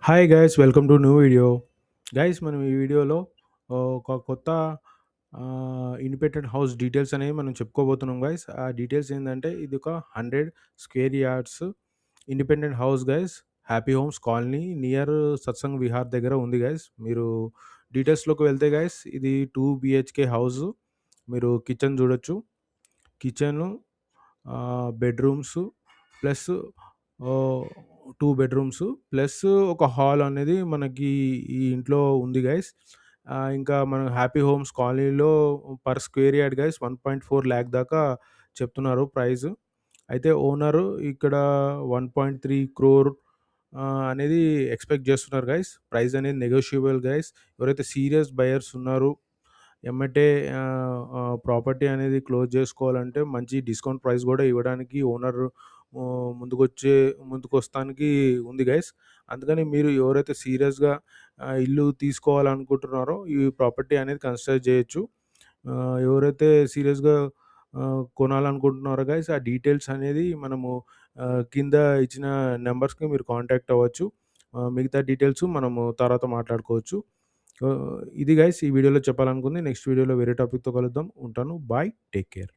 Hi guys, welcome to new video. Guys, మనం ఈ వీడియోలో ఒక కొత్త ఇండిపెండెంట్ హౌస్ డీటెయిల్స్ అనేవి మనం చెప్పుకోబోతున్నాం గైస్. ఆ డీటెయిల్స్ ఏంటంటే ఇది ఒక 100 square yards independent house guys. Happy homes colony near satsang Vihar దగ్గర ఉంది గైస్. మీరు డీటెయిల్స్లోకి వెళ్తే గైస్, ఇది 2 BHK హౌస్. మీరు కిచెన్ చూడొచ్చు. Kitchen, bedrooms plus 2 bedrooms plus ఒక హాల్ అనేది మనకి ఈ ఇంట్లో ఉంది గైస్. ఇంకా మనం హ్యాపీ హోమ్స్ కాలనీలో per square yard guys 1.4 lakh దాకా చెప్తున్నారు ప్రైస్. అయితే ఓనరు ఇక్కడ 1.3 క్రోర్ అనేది ఎక్స్‌పెక్ట్ చేస్తున్నారు గైస్. ప్రైస్ అనేది నెగోషియబుల్ గైస్. ఎవరైతే సీరియస్ బయర్స్ ఉన్నారో ఎమ్మటే ప్రాపర్టీ అనేది క్లోజ్ జేసుకోవాలంటే మంచి డిస్కౌంట్ ప్రైస్ గూడా ఇవ్వడానికి ఓనర్ ముందుకొచ్చే ముందుకొస్తానికి ఉంది గైస్. అందుకని మీరు ఎవరైతే సీరియస్‌గా ఇల్లు తీసుకోవాలనుకుంటున్నారో ఈ ప్రాపర్టీ అనేది కన్సిడర్ జేయొచ్చు. ఎవరైతే సీరియస్‌గా కొనాలనుకుంటున్నారో గైస్, ఆ డీటెయిల్స్ అనేది మనము కింద ఇచ్చిన నంబర్స్‌కి మీరు కాంటాక్ట్ అవ్వచ్చు. మిగతా డీటెయిల్స్ మనము తర్వాత మాట్లాడుకోవచ్చు. ఇది గైస్ ఈ వీడియోలో చెప్పాలనుకుంది. నెక్స్ట్ వీడియోలో వేరే టాపిక్‌తో కలుద్దాం. ఉంటాను. బాయ్. Take care.